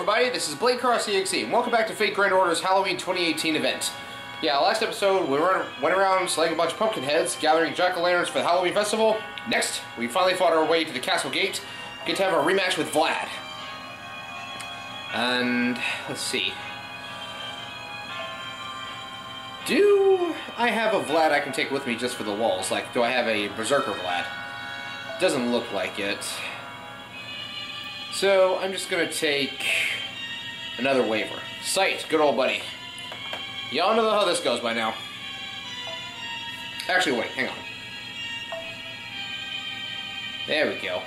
everybody, this is Blade Cross EXE, and welcome back to Fate Grand Order's Halloween 2018 event. Yeah, last episode we went around slaying a bunch of pumpkin heads, gathering jack-o'-lanterns for the Halloween festival. Next, we finally fought our way to the castle gate, get to have our rematch with Vlad. And, let's see. Do I have a Vlad I can take with me just for the walls? Like, do I have a Berserker Vlad? Doesn't look like it. So, I'm just gonna take another waiver. Sight, good old buddy. Y'all know how this goes by now. Actually, wait, hang on. There we go.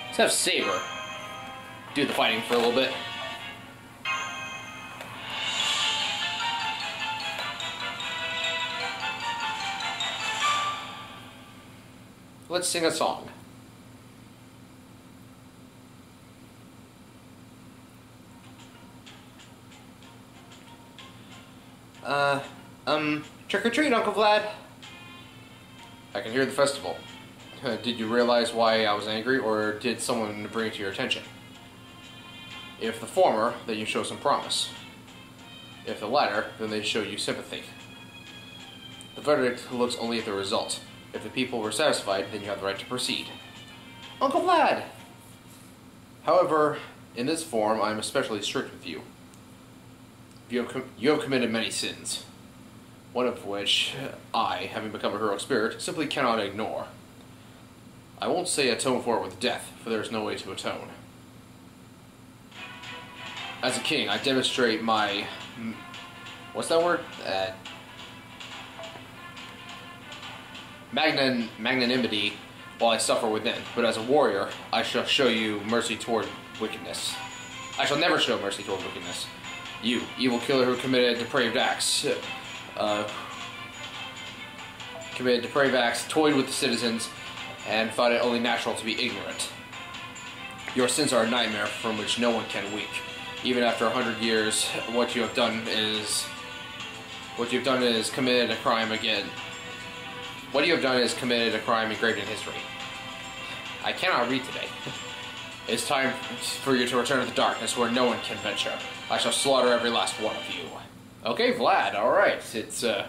Let's have Saber do the fighting for a little bit. Let's sing a song. Trick or treat, Uncle Vlad. I can hear the festival. Did you realize why I was angry, or did someone bring it to your attention? If the former, then you show some promise. If the latter, then they show you sympathy. The verdict looks only at the result. If the people were satisfied, then you have the right to proceed. Uncle Vlad! However, in this form, I am especially strict with you. You have committed many sins, one of which I, having become a heroic spirit, simply cannot ignore. I won't say atone for it with death, for there is no way to atone. As a king, I demonstrate my... what's that word? Magnanimity while I suffer within, but as a warrior, I shall show you mercy toward wickedness. I shall never show mercy toward wickedness. You, evil killer who committed depraved acts, toyed with the citizens, and thought it only natural to be ignorant. Your sins are a nightmare from which no one can wake. Even after 100 years, what you have done is committed a crime again. What you have done is committed a crime engraved in history. I cannot read today. It's time for you to return to the darkness where no one can venture. I shall slaughter every last one of you. Okay, Vlad, alright. It's, if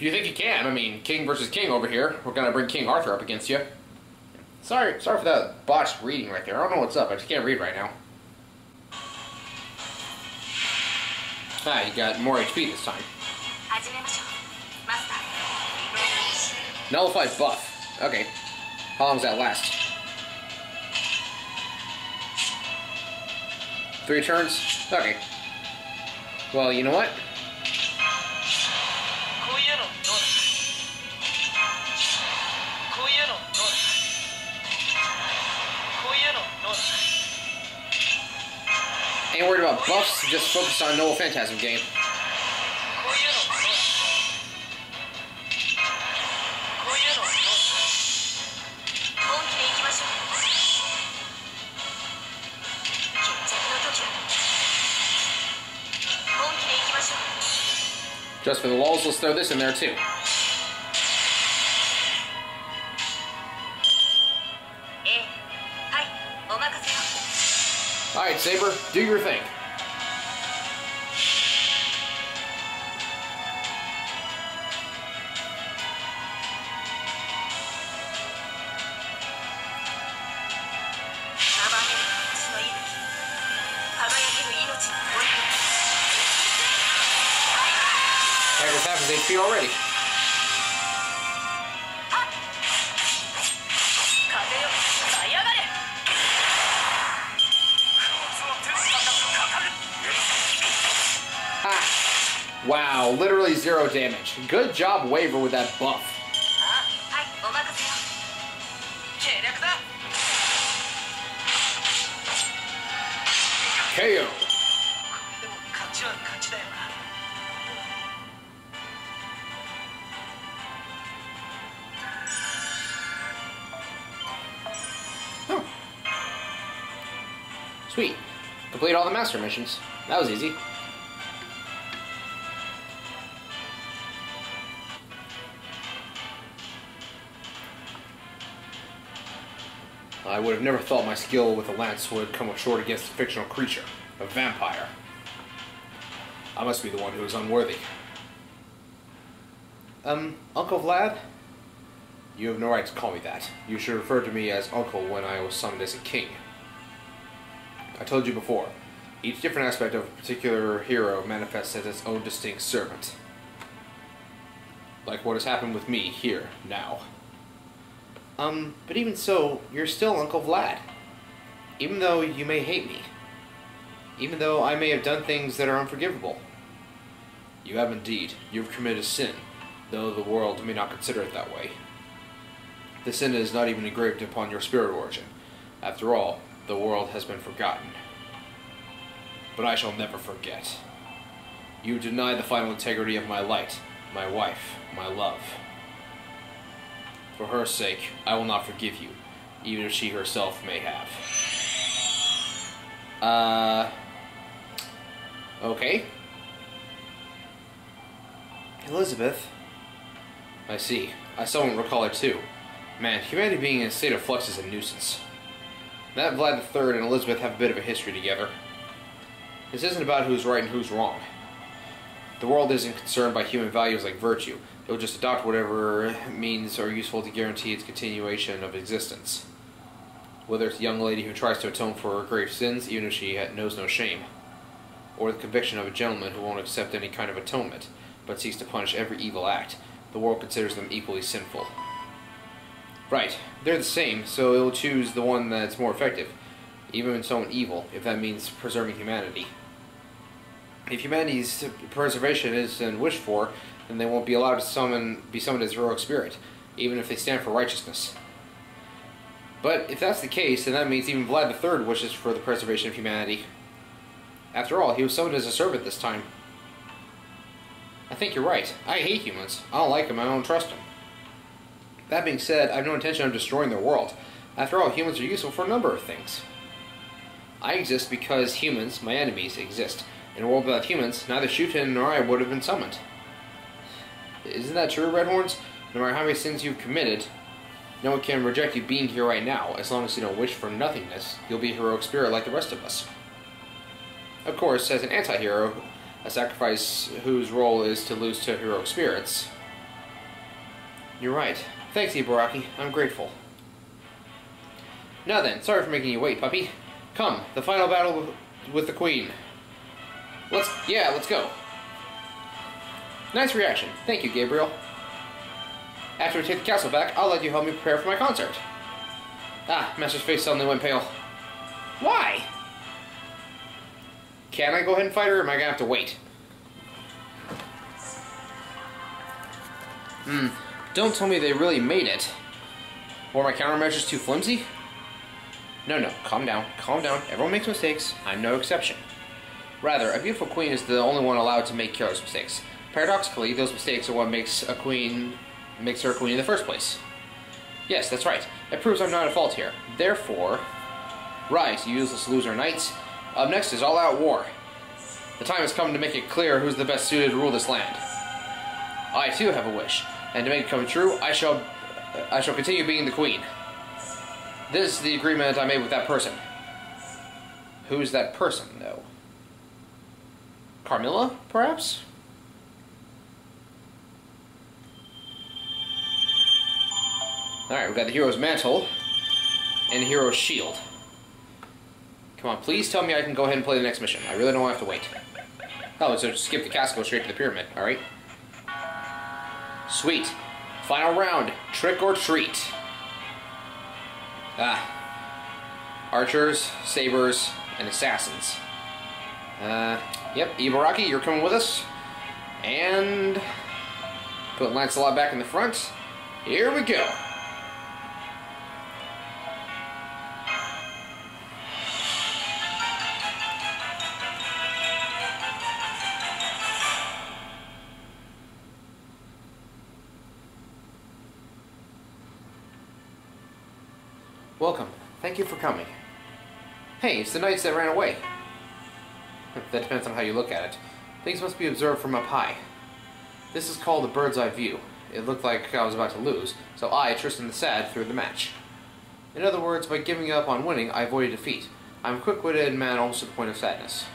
you think you can, I mean, king versus king over here. We're gonna bring King Arthur up against you. Sorry for that botched reading right there. I don't know what's up. I just can't read right now. Ah, you got more HP this time. Nullified buff. Okay. How long does that last? 3 turns? Okay. Well, you know what? Ain't worried about buffs, just focus on Noble Phantasm game. Just for the lulz, let's throw this in there too. Alright, Saber, do your thing. Tigers half his HP already. Ha! Wow, literally 0 damage. Good job, Waver, with that buff. KO. Oh. Sweet. Complete all the master missions. That was easy. I would have never thought my skill with a lance would come up short against a fictional creature, a vampire. I must be the one who is unworthy. Uncle Vlad? You have no right to call me that. You should refer to me as Uncle when I was summoned as a king. I told you before, each different aspect of a particular hero manifests as its own distinct servant. Like what has happened with me here, now. But even so, you're still Uncle Vlad. Even though you may hate me. Even though I may have done things that are unforgivable. You have indeed. You have committed a sin, though the world may not consider it that way. The sin is not even engraved upon your spirit origin. After all, the world has been forgotten. But I shall never forget. You denied the final integrity of my light, my wife, my love. For her sake, I will not forgive you, even if she herself may have. Okay. Elizabeth. I see. I somewhat recall her too. Man, humanity being in a state of flux is a nuisance. That Vlad III and Elizabeth have a bit of a history together. This isn't about who's right and who's wrong. The world isn't concerned by human values like virtue. It will just adopt whatever means are useful to guarantee its continuation of existence. Whether it's a young lady who tries to atone for her grave sins, even if she knows no shame, or the conviction of a gentleman who won't accept any kind of atonement, but seeks to punish every evil act, the world considers them equally sinful. Right, they're the same, so it will choose the one that's more effective, even when someone evil, if that means preserving humanity. If humanity's preservation isn't wished for, then they won't be allowed to be summoned as heroic spirit, even if they stand for righteousness. But if that's the case, then that means even Vlad III wishes for the preservation of humanity. After all, he was summoned as a servant this time. I think you're right. I hate humans. I don't like them, I don't trust them. That being said, I have no intention of destroying their world. After all, humans are useful for a number of things. I exist because humans, my enemies, exist. In a world without humans, neither Shutin nor I would have been summoned. Isn't that true, Redhorns? No matter how many sins you've committed, no one can reject you being here right now. As long as you don't wish for nothingness, you'll be a heroic spirit like the rest of us. Of course, as an anti-hero, a sacrifice whose role is to lose to heroic spirits. You're right. Thanks, Ibaraki. I'm grateful. Now then, sorry for making you wait, puppy. Come, the final battle with the Queen. Let's go. Nice reaction. Thank you, Gabriel. After we take the castle back, I'll let you help me prepare for my concert. Ah, Master's face suddenly went pale. Why? Can I go ahead and fight her, or am I gonna have to wait? Don't tell me they really made it. Were my countermeasures too flimsy? No, calm down. Everyone makes mistakes. I'm no exception. Rather, a beautiful queen is the only one allowed to make careless mistakes. Paradoxically, those mistakes are what makes her a queen in the first place. Yes, that's right. It proves I'm not at fault here. Therefore, rise, you useless loser knights. Up next is all-out war. The time has come to make it clear who's the best suited to rule this land. I too have a wish, and to make it come true, I shall continue being the queen. This is the agreement I made with that person. Who's that person, though? Carmilla, perhaps? Alright, we've got the hero's mantle and the hero's shield. Come on, please tell me I can go ahead and play the next mission. I really don't have to wait. Oh, so skip the castle, go straight to the pyramid. Alright. Sweet. Final round. Trick or treat. Archers, sabers, and assassins. Yep, Ibaraki, you're coming with us. And put Lancelot back in the front. Here we go. Welcome. Thank you for coming. Hey, it's the knights that ran away. That depends on how you look at it. Things must be observed from up high. This is called a bird's eye view. It looked like I was about to lose, so I, Tristan the Sad, threw the match. In other words, by giving up on winning, I avoided defeat. I'm a quick-witted man almost to the point of sadness.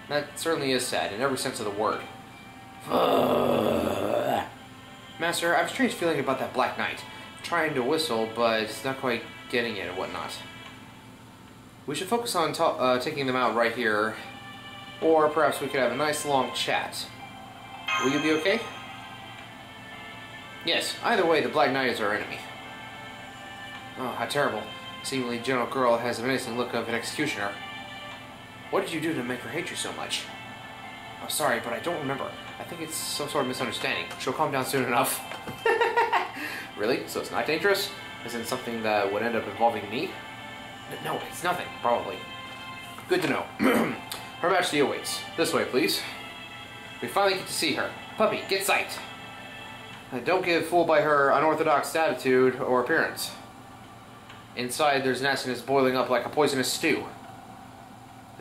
That certainly is sad, in every sense of the word. Master, I have a strange feeling about that Black Knight. Trying to whistle, but not quite getting it and whatnot. We should focus on taking them out right here, or perhaps we could have a nice long chat. Will you be okay? Yes, either way, the Black Knight is our enemy. Oh, how terrible. Seemingly, General Girl has a menacing look of an executioner. What did you do to make her hate you so much? I'm sorry, but I don't remember. I think it's some sort of misunderstanding. She'll calm down soon enough. Really? So it's not dangerous? Isn't it something that would end up involving me? No, it's nothing, probably. Good to know. Her Majesty awaits. This way, please. We finally get to see her. Puppy, get sight! Don't get fooled by her unorthodox attitude or appearance. Inside, there's nastiness boiling up like a poisonous stew.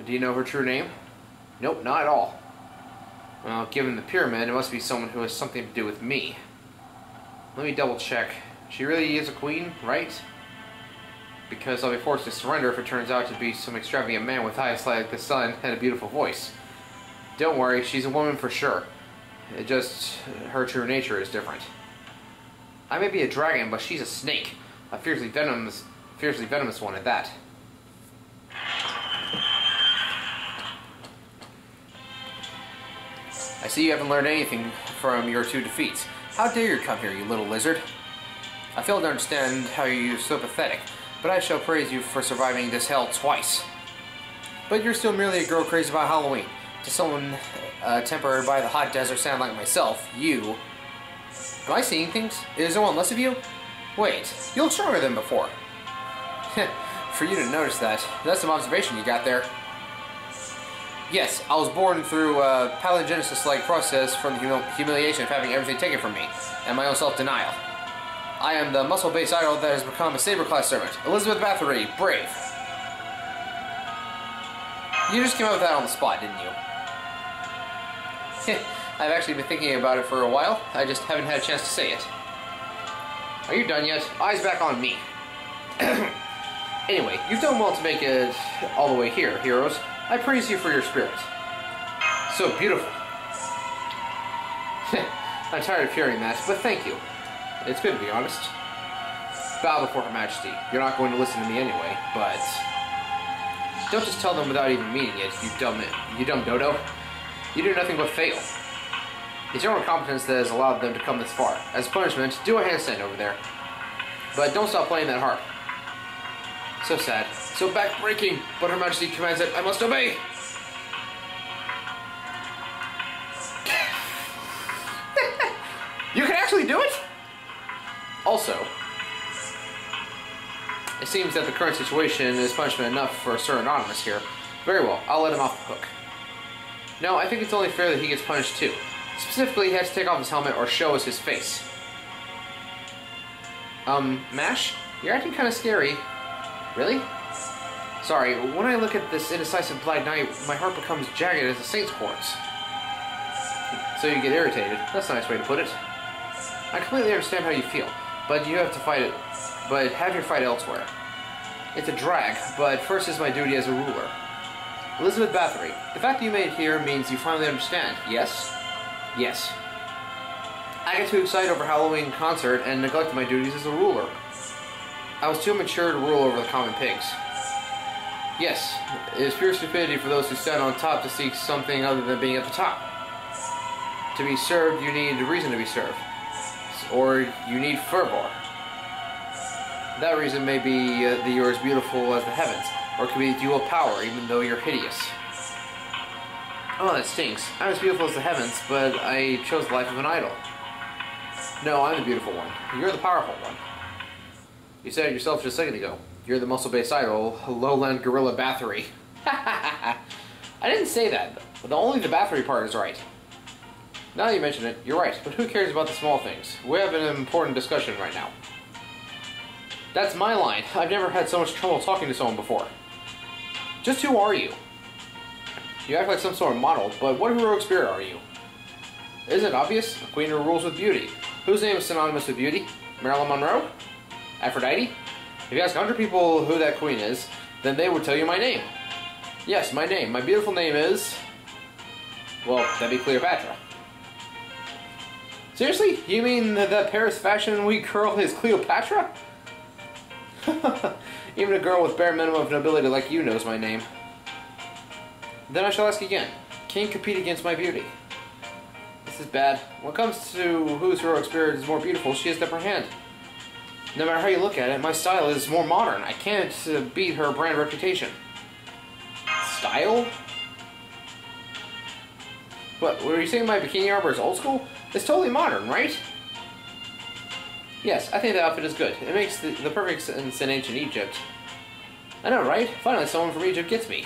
Do you know her true name? Nope, not at all. Well, given the pyramid, it must be someone who has something to do with me. Let me double check. She really is a queen, right? Because I'll be forced to surrender if it turns out to be some extravagant man with eyes like the sun and a beautiful voice. Don't worry, she's a woman for sure. It just, her true nature is different. I may be a dragon, but she's a snake. A fiercely venomous one at that. I see you haven't learned anything from your 2 defeats. How dare you come here, you little lizard? I fail to understand how you're so pathetic, but I shall praise you for surviving this hell twice. But you're still merely a girl crazy about Halloween. To someone tempered by the hot desert sand like myself, you... Am I seeing things? Is there one less of you? Wait, you look stronger than before. For you to notice that, that's some observation you got there. Yes, I was born through a paligenesis-like process from the humiliation of having everything taken from me, and my own self-denial. I am the muscle-based idol that has become a saber-class servant. Elizabeth Bathory, brave. You just came up with that on the spot, didn't you? I've actually been thinking about it for a while. I just haven't had a chance to say it. Are you done yet? Eyes back on me. Anyway, you've done well to make it all the way here, heroes. I praise you for your spirit. So beautiful. I'm tired of hearing that, but thank you. It's good to be honest. Bow before Her Majesty. You're not going to listen to me anyway, but... Don't just tell them without even meaning it, you dumb dodo. You do nothing but fail. It's your own competence that has allowed them to come this far. As punishment, do a handstand over there. But don't stop playing that harp. So sad. So back-breaking, but Her Majesty commands it. I must obey! You can actually do it? Also, it seems that the current situation is punishment enough for Sir Anonymous here. Very well, I'll let him off the hook. No, I think it's only fair that he gets punished too. Specifically, he has to take off his helmet or show us his face. Mash? You're acting kind of scary. Really? Sorry, when I look at this indecisive Black Knight, my heart becomes jagged as a saint's corpse. So you get irritated. That's a nice way to put it. I completely understand how you feel, but you have to fight it. But have your fight elsewhere. It's a drag, but first is my duty as a ruler. Elizabeth Bathory, the fact that you made it here means you finally understand, yes? Yes. I got too excited over Halloween concert and neglected my duties as a ruler. I was too immature to rule over the common pigs. Yes, it is pure stupidity for those who stand on top to seek something other than being at the top. To be served, you need a reason to be served. Or you need fervor. That reason may be that you're as beautiful as the heavens, or it could be dual power, even though you're hideous. Oh, that stinks. I'm as beautiful as the heavens, but I chose the life of an idol. No, I'm the beautiful one. You're the powerful one. You said it yourself just a second ago. You're the muscle-based idol, lowland gorilla Bathory. I didn't say that, but only the Bathory part is right. Now that you mention it, you're right, but who cares about the small things? We have an important discussion right now. That's my line. I've never had so much trouble talking to someone before. Just who are you? You act like some sort of model, but what heroic spirit are you? Isn't it obvious? A queen who rules with beauty. Whose name is synonymous with beauty? Marilyn Monroe? Aphrodite? If you ask 100 people who that queen is, then they would tell you my name. Yes, my name. My beautiful name is... well, that'd be Cleopatra. Seriously? You mean that Paris Fashion Week girl is Cleopatra? Even a girl with bare minimum of nobility like you knows my name. Then I shall ask again. Can you compete against my beauty? This is bad. When it comes to whose heroic spirit is more beautiful, she has the upper hand. No matter how you look at it, my style is more modern. I can't beat her brand reputation. Style? What, were you saying my bikini armor is old school? It's totally modern, right? Yes, I think the outfit is good. It makes the perfect sense in ancient Egypt. I know, right? Finally someone from Egypt gets me.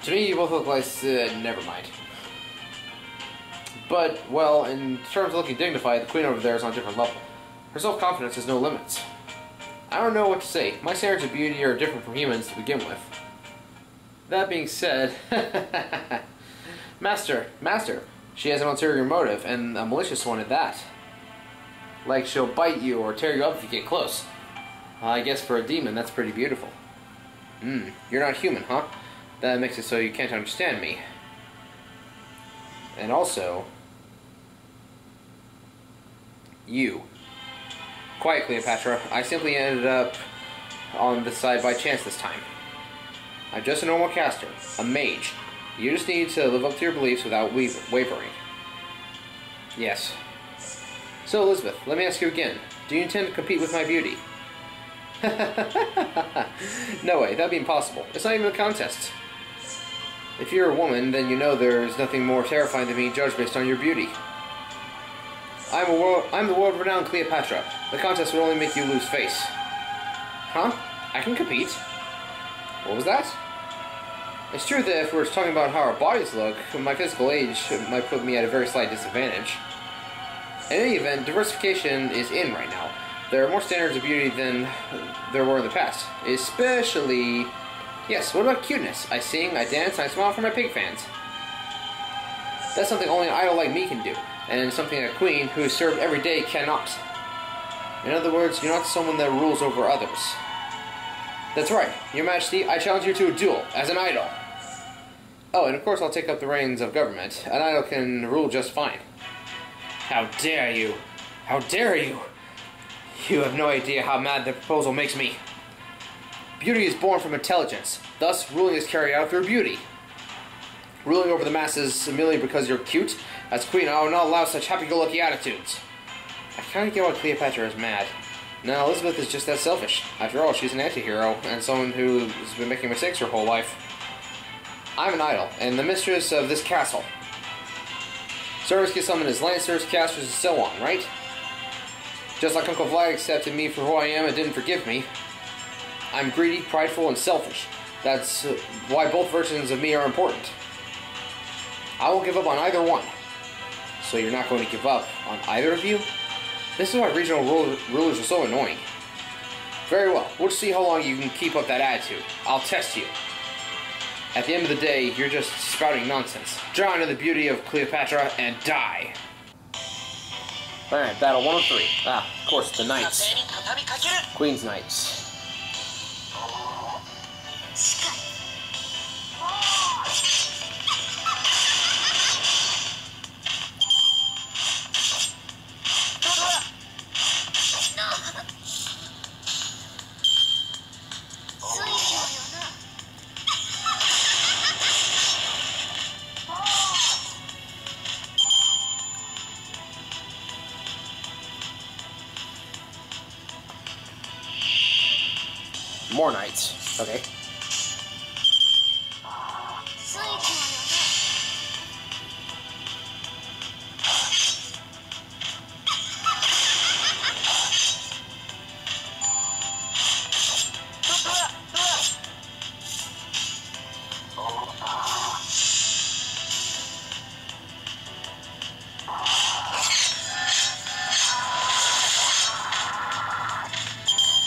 To me, you both look like... never mind. But, well, in terms of looking dignified, the queen over there is on a different level. Her self-confidence has no limits. I don't know what to say. My standards of beauty are different from humans to begin with. That being said... Master, she has an ulterior motive, and a malicious one at that. Like she'll bite you or tear you up if you get close. I guess for a demon, that's pretty beautiful. You're not human, huh? That makes it so you can't understand me. And also... you. Quiet, Cleopatra. I simply ended up on this side by chance this time. I'm just a normal caster, a mage. You just need to live up to your beliefs without wavering. Yes. So, Elizabeth, let me ask you again. Do you intend to compete with my beauty? No way, that'd be impossible. It's not even a contest. If you're a woman, then you know there's nothing more terrifying than being judged based on your beauty. I'm the world-renowned Cleopatra. The contest would only make you lose face. Huh? I can compete? What was that? It's true that if we're talking about how our bodies look, my physical age might put me at a very slight disadvantage. In any event, diversification is in right now. There are more standards of beauty than there were in the past. Especially... yes, what about cuteness? I sing, I dance, and I smile for my pig fans. That's something only an idol like me can do, and something a queen who is served every day cannot. In other words, you're not someone that rules over others. That's right, Your Majesty, I challenge you to a duel, as an idol. Oh, and of course I'll take up the reins of government. An idol can rule just fine. How dare you! How dare you! You have no idea how mad the proposal makes me. Beauty is born from intelligence. Thus, ruling is carried out through beauty. Ruling over the masses merely because you're cute? As queen, I will not allow such happy-go-lucky attitudes. I kind of get why Cleopatra is mad. Now, Elizabeth is just that selfish. After all, she's an anti-hero, and someone who's been making mistakes her whole life. I'm an idol, and the mistress of this castle. Servants get summoned as lancers, casters, and so on, right? Just like Uncle Vlad accepted me for who I am and didn't forgive me. I'm greedy, prideful, and selfish. That's why both versions of me are important. I won't give up on either one. So you're not going to give up on either of you? This is why regional rulers are so annoying. Very well, we'll see how long you can keep up that attitude. I'll test you. At the end of the day, you're just spouting nonsense. Draw into the beauty of Cleopatra and die. Alright, battle 1 of 3. Ah, of course, the knights. Queen's Knights. More knights. Okay.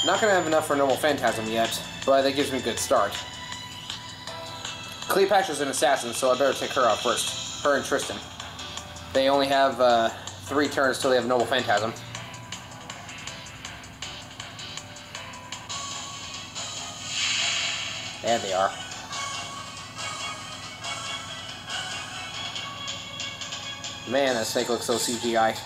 Not gonna have enough for Normal Phantasm yet, but that gives me a good start. Cleopatra's an assassin, so I better take her out first. Her and Tristan. They only have 3 turns till they have Normal Phantasm. And they are. Man, that snake looks so CGI.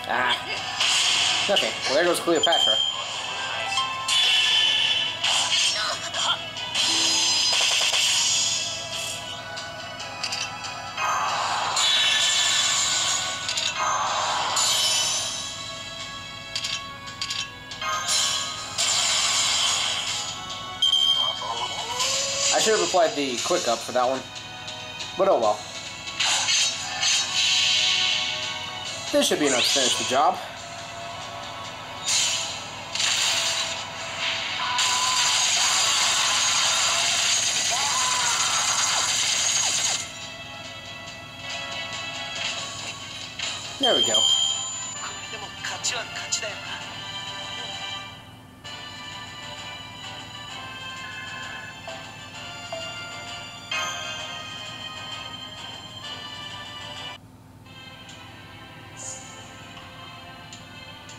Ah. Okay, well there goes Cleopatra. I should have applied the quick up for that one, but oh well. This should be enough to finish the job. There we go.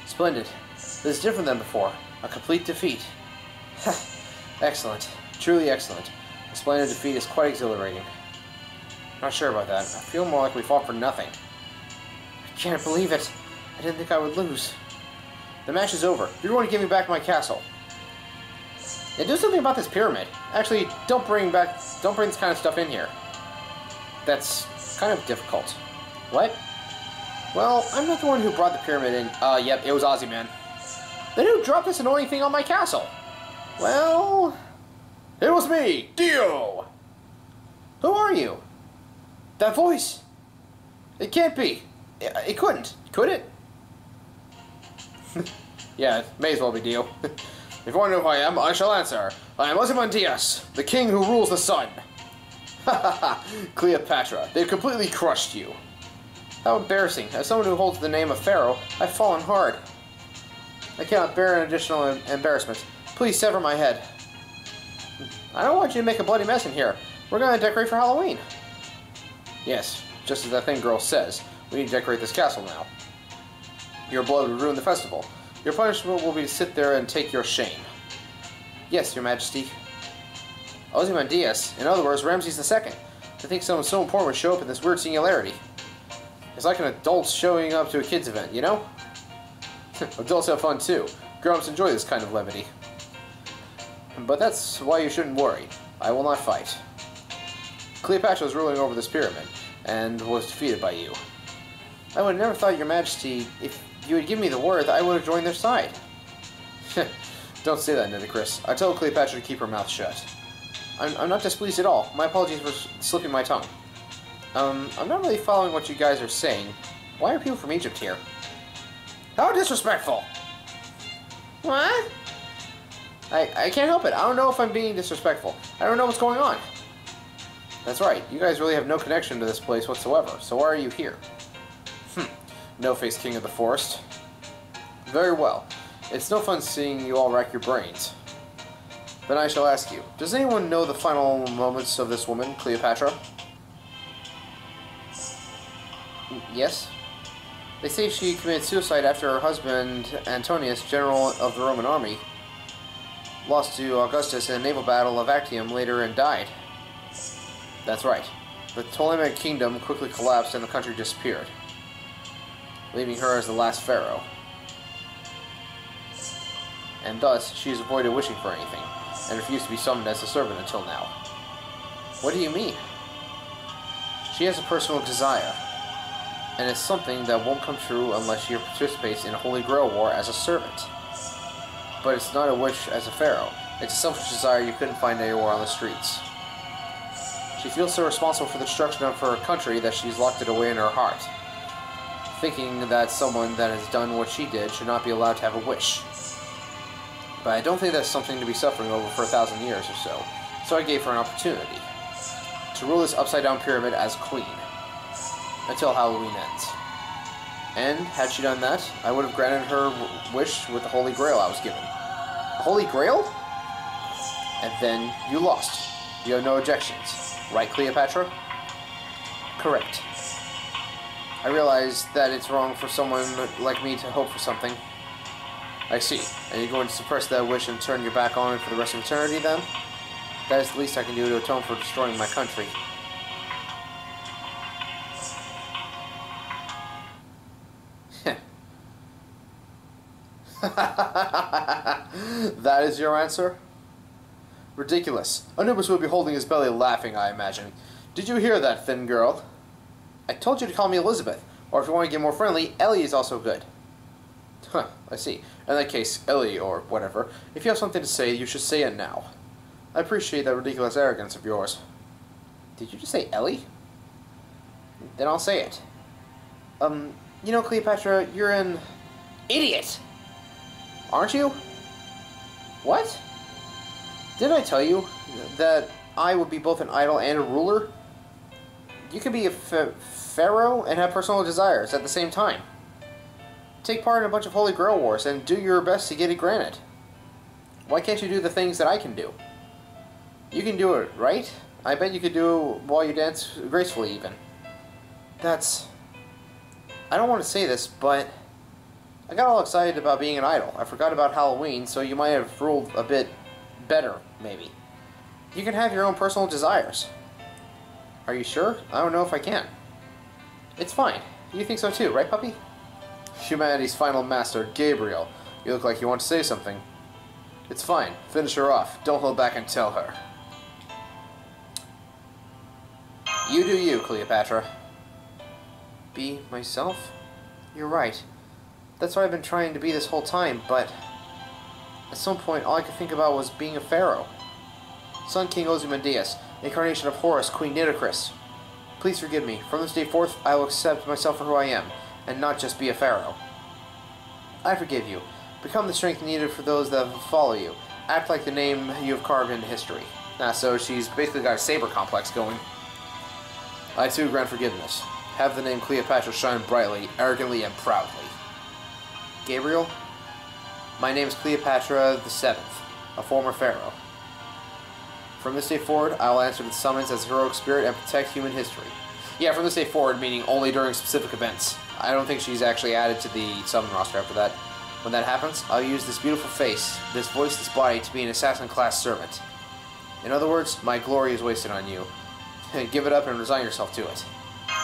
Splendid. This is different than before. A complete defeat. Excellent. Truly excellent. A splendid defeat is quite exhilarating. Not sure about that. I feel more like we fought for nothing. I can't believe it. I didn't think I would lose. The match is over. You're going to give me back my castle. Yeah, do something about this pyramid. Actually, don't bring this kind of stuff in here. That's kind of difficult. What? Well, I'm not the one who brought the pyramid in. Yep, it was Ozzy, man. Then who dropped this annoying thing on my castle? Well, it was me, Dio! Who are you? That voice? It can't be. It couldn't. Could it? Yeah, it may as well be Dio. If you want to know who I am, I shall answer. I am Ozymandias, the king who rules the sun. Ha ha ha, Cleopatra, they've completely crushed you. How embarrassing. As someone who holds the name of Pharaoh, I've fallen hard. I cannot bear an additional embarrassment. Please sever my head. I don't want you to make a bloody mess in here. We're going to decorate for Halloween. Yes, just as that thing girl says. We need to decorate this castle now. Your blood would ruin the festival. Your punishment will be to sit there and take your shame. Yes, Your Majesty. Ozymandias, in other words, Ramses II. To think someone so important would show up in this weird singularity. It's like an adult showing up to a kid's event, you know? Adults have fun too. Grown-ups enjoy this kind of levity. But that's why you shouldn't worry. I will not fight. Cleopatra was ruling over this pyramid, and was defeated by you. I would have never thought, Your Majesty, if you had given me the word, I would have joined their side. Don't say that, Nitocris. I told Cleopatra to keep her mouth shut. I'm not displeased at all. My apologies for slipping my tongue. I'm not really following what you guys are saying. Why are people from Egypt here? How disrespectful! What? I can't help it. I don't know if I'm being disrespectful. I don't know what's going on. That's right. You guys really have no connection to this place whatsoever. So why are you here? No-faced king of the forest. Very well. It's no fun seeing you all rack your brains. Then I shall ask you, does anyone know the final moments of this woman, Cleopatra? Yes? They say she committed suicide after her husband, Antonius, general of the Roman army, lost to Augustus in a naval battle of Actium later and died. That's right. The Ptolemaic kingdom quickly collapsed and the country disappeared, leaving her as the last pharaoh. And thus, she has avoided wishing for anything, and refused to be summoned as a servant until now. What do you mean? She has a personal desire, and it's something that won't come true unless she participates in a Holy Grail war as a servant. but it's not a wish as a pharaoh. It's a selfish desire you couldn't find anywhere on the streets. She feels so responsible for the destruction of her country that she's locked it away in her heart, thinking that someone that has done what she did should not be allowed to have a wish. But I don't think that's something to be suffering over for 1,000 years or so, so I gave her an opportunity to rule this upside-down pyramid as queen, until Halloween ends. And, had she done that, I would have granted her wish with the Holy Grail I was given. The Holy Grail? And then you lost. You have no objections. Right, Cleopatra? Correct. I realize that it's wrong for someone like me to hope for something. I see. And you're going to suppress that wish and turn your back on it for the rest of eternity, then? That is the least I can do to atone for destroying my country. That is your answer? Ridiculous. Anubis would be holding his belly laughing, I imagine. Did you hear that, thin girl? I told you to call me Elizabeth, or if you want to get more friendly, Ellie is also good. Huh, I see. In that case, Ellie, or whatever, if you have something to say, you should say it now. I appreciate that ridiculous arrogance of yours. Did you just say Ellie? Then I'll say it. You know, Cleopatra, you're an idiot! Aren't you? What? Didn't I tell you that I would be both an idol and a ruler? You can be a pharaoh and have personal desires at the same time. Take part in a bunch of Holy Grail wars and do your best to get it granted. Why can't you do the things that I can do? You can do it, right? I bet you could do it while you dance gracefully, even. That's... I don't want to say this, but I got all excited about being an idol. I forgot about Halloween, so you might have ruled a bit better, maybe. You can have your own personal desires. Are you sure? I don't know if I can. It's fine. You think so too, right, puppy? Humanity's final master, Gabriel. You look like you want to say something. It's fine. Finish her off. Don't hold back and tell her. You do you, Cleopatra. Be myself? You're right. That's what I've been trying to be this whole time, but at some point all I could think about was being a pharaoh. Sun King Ozymandias, incarnation of Horus, Queen Nitocris. Please forgive me. From this day forth, I will accept myself for who I am, and not just be a pharaoh. I forgive you. Become the strength needed for those that follow you. Act like the name you have carved into history. So she's basically got a saber complex going. I too grant forgiveness. Have the name Cleopatra shine brightly, arrogantly, and proudly. Gabriel? My name is Cleopatra the Seventh, a former pharaoh. From this day forward, I will answer the summons as a heroic spirit and protect human history. Yeah, from this day forward, meaning only during specific events. I don't think she's actually added to the summon roster after that. When that happens, I'll use this beautiful face, this voice, this body to be an assassin-class servant. In other words, my glory is wasted on you. Give it up and resign yourself to it.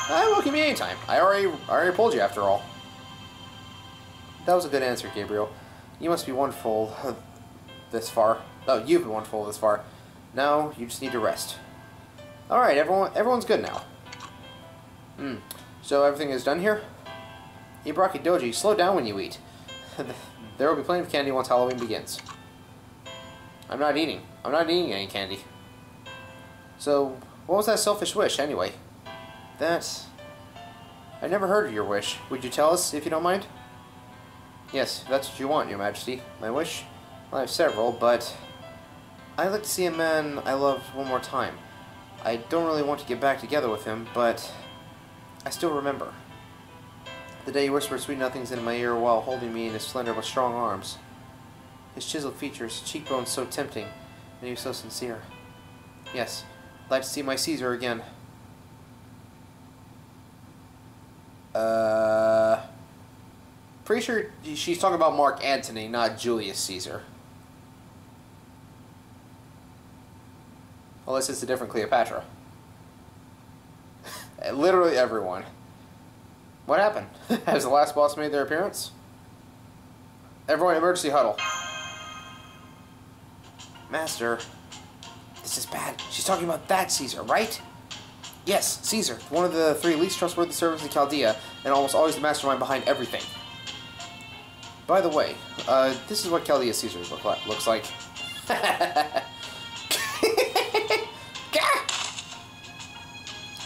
Welcome me anytime. I already pulled you after all. That was a good answer, Gabriel. You must be wonderful this far. Oh, you've been wonderful this far. Now, you just need to rest. Alright, everyone's good now. So everything is done here? Ibaraki Doji, slow down when you eat. There will be plenty of candy once Halloween begins. I'm not eating any candy. So, what was that selfish wish, anyway? I never heard of your wish. Would you tell us, if you don't mind? Yes, if that's what you want, Your Majesty. My wish? Well, I have several, but I'd like to see a man I love one more time. I don't really want to get back together with him, but I still remember. The day he whispered sweet nothings in my ear while holding me in his slender but strong arms. His chiseled features, cheekbones so tempting, and he was so sincere. Yes, I'd like to see my Caesar again. Pretty sure she's talking about Mark Antony, not Julius Caesar. Unless it's a different Cleopatra. Literally everyone. What happened? Has the last boss made their appearance? Everyone, emergency huddle. Master, this is bad. She's talking about that Caesar, right? Yes, Caesar, one of the 3 least trustworthy servants in Chaldea, and almost always the mastermind behind everything. By the way, this is what Kelly Caesar's looks like.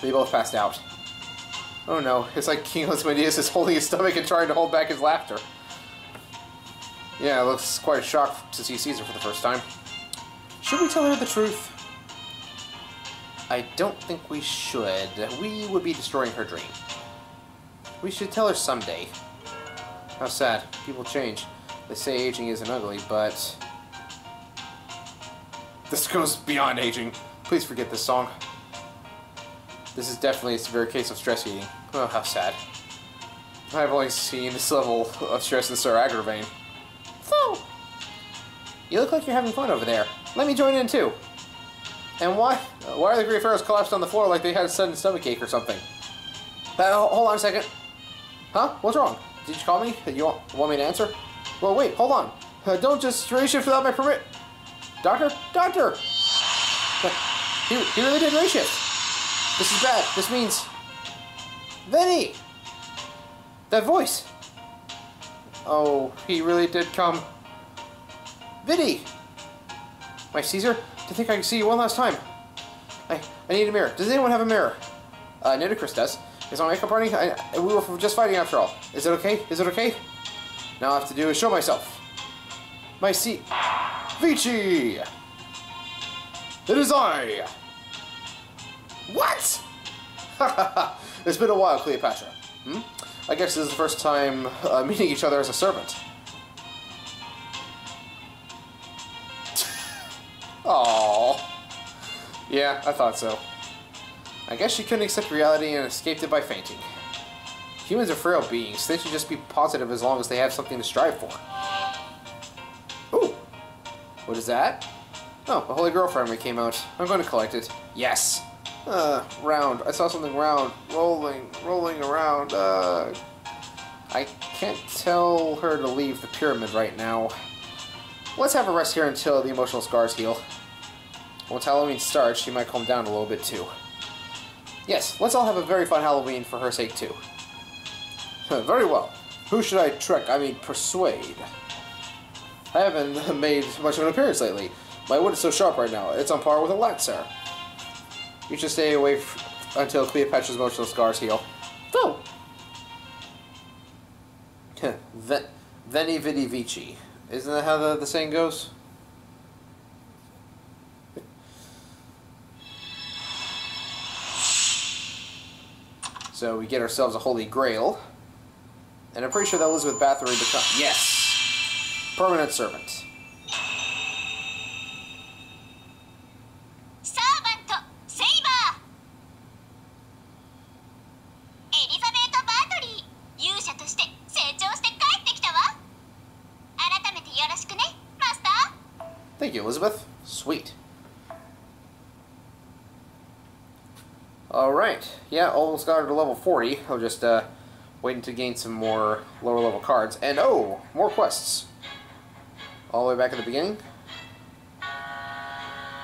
They both passed out. Oh no, it's like King Osmodeus is holding his stomach and trying to hold back his laughter. Yeah, it looks quite a shock to see Caesar for the first time. Should we tell her the truth? I don't think we should. We would be destroying her dream. We should tell her someday. How sad. People change. They say aging isn't ugly, but... This goes beyond aging. Please forget this song. This is definitely a severe case of stress eating. Oh, how sad. I've only seen this level of stress in Sir Agravain. So, you look like you're having fun over there. Let me join in too. And why are the Great Pharaohs collapsed on the floor like they had a sudden stomachache or something? Hold on a second. Huh? What's wrong? Did you call me? You want me to answer? Well, wait, hold on. Don't just race shift without my permit. Doctor? Doctor! He really did race shift. This is bad. This means... Vinny! That voice! Oh, he really did come. Vinny! My Caesar? To think I can see you one last time. I need a mirror. Does anyone have a mirror? Nitocris does. Is my makeup running? We were just fighting after all. Is it okay? Is it okay? Now all I have to do is show myself. My seat. Vici! It is I! What? It's been a while, Cleopatra. I guess this is the first time meeting each other as a servant. Aww. Yeah, I thought so. I guess she couldn't accept reality and escaped it by fainting. Humans are frail beings. They should just be positive as long as they have something to strive for. Ooh. What is that? Oh, the Holy Grail finally came out. I'm going to collect it. Yes. Round. I saw something round. Rolling around. I can't tell her to leave the pyramid right now. Let's have a rest here until the emotional scars heal. Once Halloween starts, she might calm down a little bit too. Yes, let's all have a very fun Halloween for her sake too. Very well. Who should I persuade? I haven't made much of an appearance lately. My wit is so sharp right now, it's on par with a Lancer. You should stay away until Cleopatra's emotional scars heal. Oh! Veni Vidi Vici. Isn't that how the saying goes? So we get ourselves a Holy Grail. And I'm pretty sure that Elizabeth Bathory becomes... Yes! Permanent servant. Thank you, Elizabeth. Sweet. Alright. Yeah, almost got her to level 40. I'll just waiting to gain some more lower level cards. And oh! More quests. All the way back at the beginning.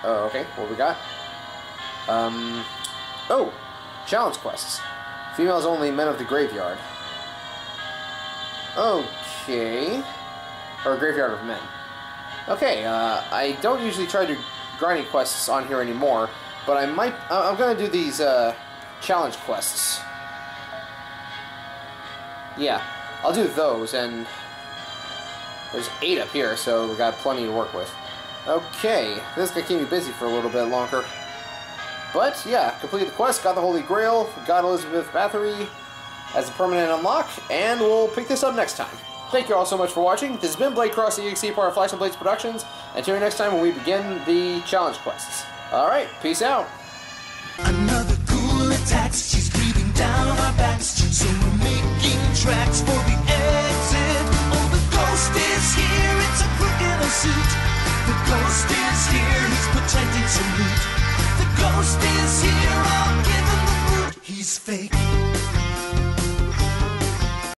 Oh, okay. What we got? Oh! Challenge quests. Females only, men of the graveyard. Okay. Or graveyard of men. Okay, I don't usually try to grinding quests on here anymore, but I'm gonna do these, challenge quests. Yeah, I'll do those, and there's 8 up here, so we got plenty to work with. Okay, this guy keep me busy for a little bit longer. But, yeah, completed the quest, got the Holy Grail, got Elizabeth Bathory as a permanent unlock, and we'll pick this up next time. Thank you all so much for watching. This has been Blade Cross EXE, part of Flash and Blades Productions. Until next time when we begin the challenge quests. Alright, peace out. Another ghoul attacks, she's breathing down our backs. So we're making tracks for the exit. Oh, the ghost is here, it's a crook in a suit. The ghost is here, he's pretending to loot. The ghost is here, I'll give him the boot. He's fake.